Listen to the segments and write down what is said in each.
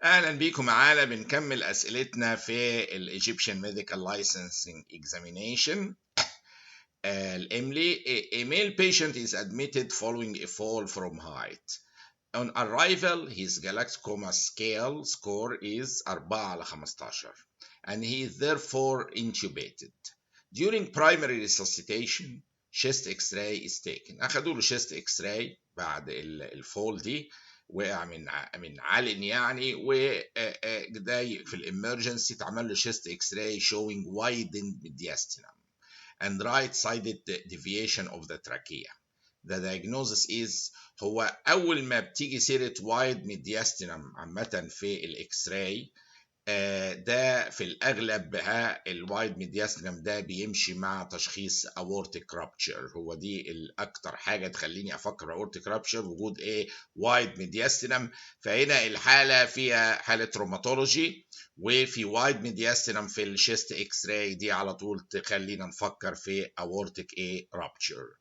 اهلا بيكم معانا بنكمل اسئلتنا في الايجيبشن ميديكال لايسنسنج اكزامينيشن الاملي. A male patient is admitted following a fall from height. On arrival his galactocoma scale score is 4/15 and he is therefore intubated. During primary resuscitation chest x-ray is taken. اخدوا له chest x-ray بعد الفول دي، وقع من عالٍ يعني، وده في الامرجنسي اتعمل له chest x-ray showing widened mediastinum and right-sided deviation of the trachea. The diagnosis is هو أول ما بتيجي سيرة wide mediastinum عامة في الإكس راي، ده في الأغلب الوايد ميدياستينم ده بيمشي مع تشخيص aortic rupture. هو دي الأكتر حاجة تخليني أفكر aortic rupture، وجود وايد ميدياستينم. فهنا الحالة فيها حالة روماتولوجي، وفي وايد ميدياستينم في الشيست اكس راي دي على طول تخلينا نفكر في aortic rupture.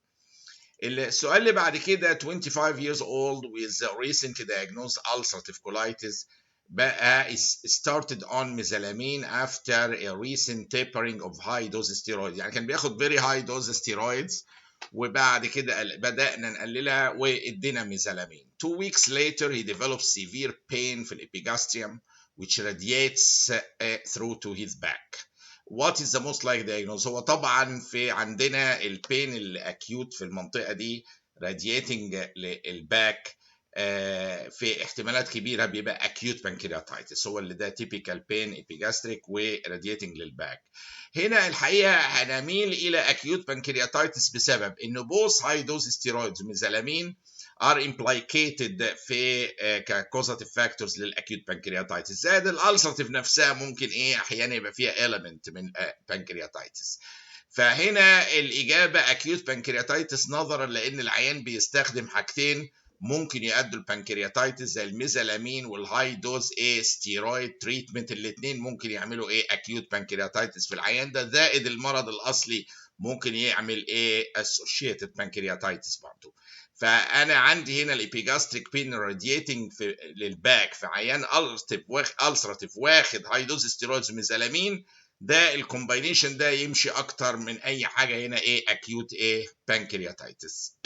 السؤال اللي بعد كده 25 years old with recent diagnosed ulcerative colitis بقى is started on mesalamine after a recent tapering of high dose steroids. يعني كان بياخد very high dose steroids وبعد كده بدأنا نقللها وادينا ميزالامين. 2 weeks later he developed severe pain في الإبيجاستريوم which radiates through to his back. What is the most likely diagnosis؟ هو طبعا في عندنا البين الاكيوت في المنطقه دي radiating للباك، في احتمالات كبيره بيبقى acute pancreatitis، هو اللي ده typical pain epigastric و radiating للباك. هنا الحقيقه هنميل الى acute pancreatitis بسبب انه both high dose steroids وميزالامين are implicated في ككوزاتيف فاكتورز للاكيوت بانكرياتايتس، زائد الالسرتيف نفسها ممكن احيانا يبقى فيها element من بانكرياتايتس. فهنا الاجابه اكيوت بانكرياتايتس نظرا لان العيان بيستخدم حاجتين ممكن يؤدوا البانكرياتايتس زي الميزالامين والهاي دوز ستيرويد تريتمنت، الاثنين ممكن يعملوا اكيوت بانكرياتايتس في العيان ده، زائد المرض الاصلي ممكن يعمل associated pancreatitis برضه. فانا عندي هنا الابيجاستريك بين رادييتنج للباك في عيان السراتيف واخد هاي دوز ستيرويدز وميزالامين، ده الكومباينيشن ده يمشي اكتر من اي حاجه هنا اكيوت بانكرياتايتس.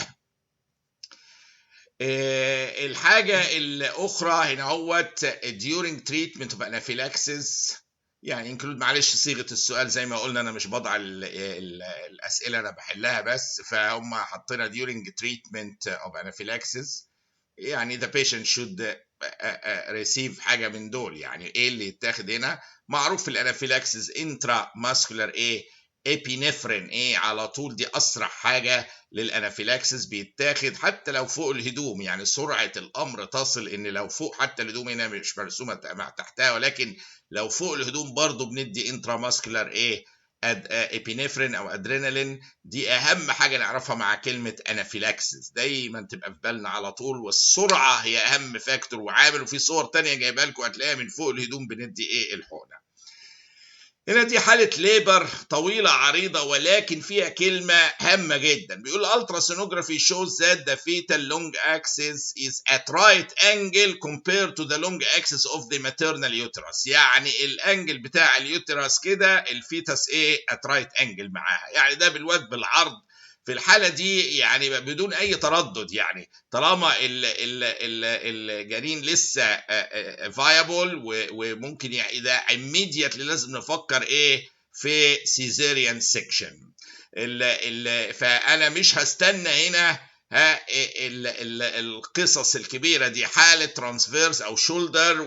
الحاجه الاخرى هنا هوت during treatment of anaphylaxis، يعني انكلود معلش صيغه السؤال زي ما قلنا انا مش بضع الاسئله انا بحلها بس، فهم حاطينها during treatment of anaphylaxis، يعني the patient should receive حاجه من دول. يعني ايه اللي يتاخد هنا؟ معروف في الانافيلاكسس انترا ماسكولار ابينفرين على طول، دي اسرع حاجه للانافيلاكسس بيتاخد حتى لو فوق الهدوم، يعني سرعه الامر تصل ان لو فوق حتى الهدوم هنا مش مرسومه تحتها، ولكن لو فوق الهدوم برضو بندي انترا ماسكولار ابينفرين او ادرينالين. دي اهم حاجه نعرفها مع كلمه انافيلاكسس، دايما تبقى في بالنا على طول، والسرعه هي اهم فاكتور وعامل. وفي صور تانية جايبها لكم هتلاقيها من فوق الهدوم بندي الحقنه. هنا دي حالة ليبر طويلة عريضة ولكن فيها كلمة هامة جدا، بيقول ultrasonography shows that the fetal long axis is at right angle compared to the long axis of the maternal uterus. يعني الانجل بتاع اليوترس كده الفيتس at right angle معاها، يعني ده بالوجه بالعرض في الحالة دي يعني بدون أي تردد، يعني طالما الجنين لسه فايبل وممكن ده immediately لازم نفكر في سيزيريان سيكشن. فأنا مش هستنى هنا القصص الكبيرة دي، حالة ترانسفيرس أو شولدر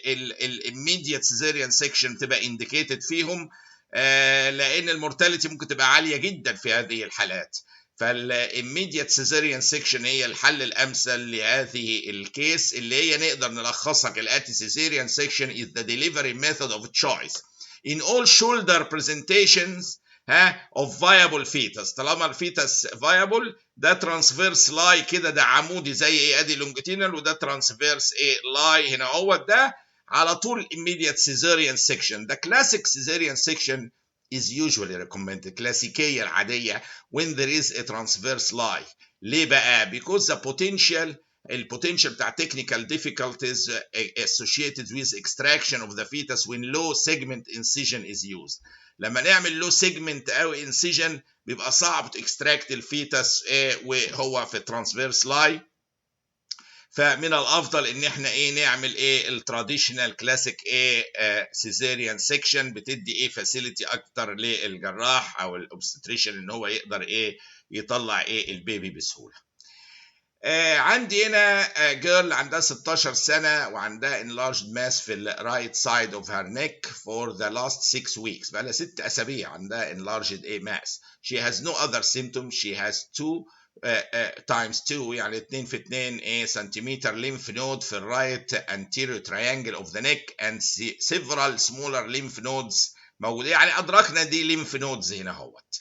والإميديت سيزيريان سيكشن تبقى انديكيتد فيهم، لان المورتاليتي ممكن تبقى عاليه جدا في هذه الحالات. فالإميديت سيزيريان سيكشن هي الحل الامثل لهذه الكيس، اللي هي نقدر نلخصها كالاتي: سيزيريان سيكشن is the delivery method of choice in all shoulder presentations of viable fetus. طالما الفيتس viable ده ترانسفيرس لاي كده، ده عمودي زي ادي لونجيتينال، وده ترانسفيرس لاي هنا هو ده على طول immediate cesarean section. The classic cesarean section is usually recommended، كلاسيكية العادية when there is a transverse lie. ليه بقى؟ because the potential البوتنشال بتاع technical difficulties associated with extraction of the fetus when low segment incision is used. لما نعمل low segment او incision بيبقى صعب تكستراكت الفيتس وهو في transverse line. فمن الافضل ان احنا نعمل التراديشنال كلاسيك سيزيريان سيكشن، بتدي فاسيلتي اكتر للجراح او الاوبستريشن ان هو يقدر يطلع البيبي بسهوله. عندي هنا جيرل عندها 16 سنه وعندها enlarged mass في ال right side of her neck for the last 6 weeks. بقى لها 6 اسابيع عندها enlarged mass. She has no other symptoms. She has 2 times 2 يعني 2 في 2 سنتيمتر lymph node في الرايت anterior triangle of the neck and several smaller lymph nodes موجودين، يعني أدركنا دي lymph nodes هنا اهوت.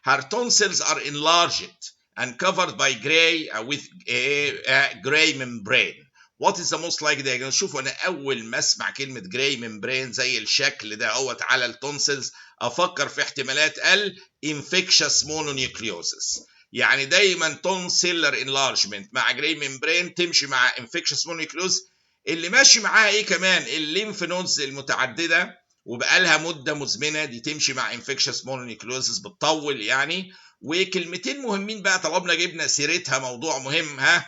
Her tonsils are enlarged and covered by gray with a gray membrane. What is the most likely diagnosis؟ شوفوا أنا أول ما أسمع كلمة gray membrane زي الشكل ده اهوت على التونسلز أفكر في احتمالات infectious mononucleosis. يعني دايما تونسيلر انلارجمنت مع جراي ممبرين تمشي مع انفكشس مونيكلوز. اللي ماشي معاها كمان الليمف نودز المتعدده وبقالها مده مزمنه دي تمشي مع انفكشس مونيكلوزز بتطول يعني. وكلمتين مهمين بقى طالما جبنا سيرتها موضوع مهم،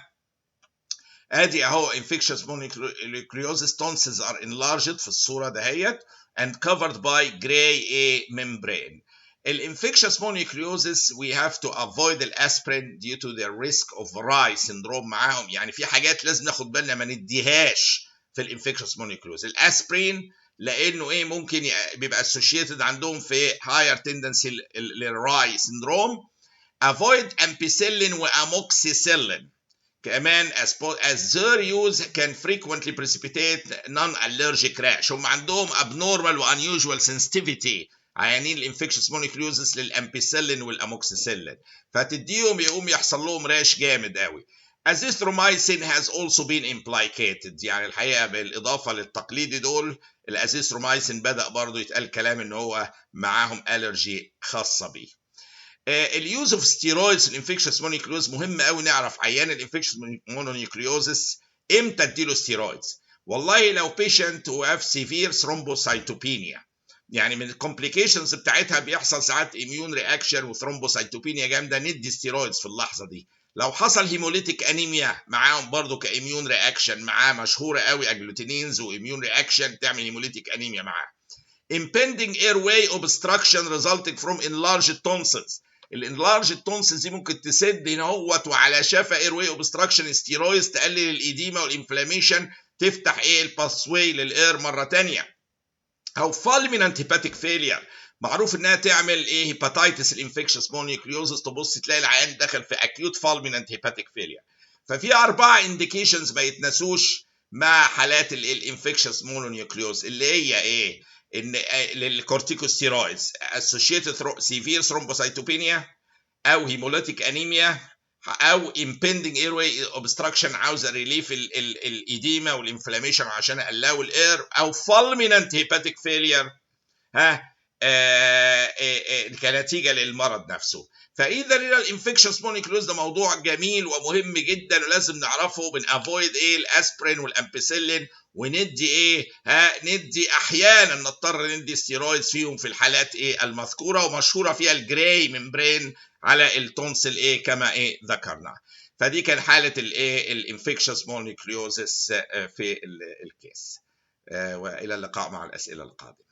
ادي اهو انفكشس مونيكلوزز tonsils are enlarged في الصوره دهيت and covered by gray membrane. الانفكشس mononucleosis we have to avoid الاسبرين due to the risk of Reye syndrome معاهم، يعني في حاجات لازم ناخد بالنا ما نديهاش في الانفكشس mononucleosis. الاسبرين لانه ممكن بيبقى associated عندهم في higher tendency للراي syndrome. avoid ampicillin وamoxicillin كمان as their use can frequently precipitate non-allergic rash. هم عندهم abnormal و unusual sensitivity عيانين الانفكشس مونيكلوزس للامبيسيلين والاموكسيسيلين، فتديهم يقوم يحصل لهم راش جامد قوي. azithromycin has also been implicated، يعني الحقيقه بالاضافه للتقليدي دول الازيثرومايسين بدا برضه يتقال كلام ان هو معاهم الرجي خاصه بيه. اليوز اوف ستيرويدز الانفكشس مونيكلوز مهم قوي نعرف عيان الانفكشس مونيكلوزس امتى اديله ستيرويدز. والله لو بيشنت هو have severe thrombocytopenia، يعني من الكومبليكيشنز بتاعتها بيحصل ساعات اميون رياكشن وثرومبوسايتوبينيا جامده ندي ستيرويدز في اللحظه دي. لو حصل هيموليتيك انيميا معاهم برضو كاميون رياكشن معاه مشهوره قوي اجلوتينينز واميون رياكشن تعمل هيموليتيك انيميا معاه. impending airway obstruction resulting from enlarged tonsils. الانلارجد تونسلز دي ممكن تسد هنا اهوت وعلى شفا ايروي اوبستراكشن ستيرويدز تقلل الايديما والانفلاميشن تفتح الباسواي للاير مره ثانيه. او fulminant hepatic failure معروف انها تعمل هيباتيتس الانفكشس مونيكليوزس، تبص تلاقي العيان دخل في acute fulminant hepatic failure. ففي 4 indications ما يتنسوش مع حالات الانفكشس مونونيوكليوز اللي هي ان للكورتيكوستيرويدز associated severe thrombocytopenia او هيموليتيك انيميا او impending airway obstruction عاوزه ريليف الايديما والانفلاميشن عشان اقلقوا الاير، او fulminant hepatic failure كنتيجه للمرض نفسه. فاذا الانفكشس مونيكلوز ده موضوع جميل ومهم جدا ولازم نعرفه. بنافويد الاسبرين والامبيسيلين وندي ندي احيانا نضطر ندي ستيرويدز فيهم في الحالات المذكوره ومشهوره فيها الجراي ممبرين على التونسل كما ذكرنا. فدي كان حاله الانفكشس مونيكلوزس في الكيس. والى اللقاء مع الاسئله القادمه.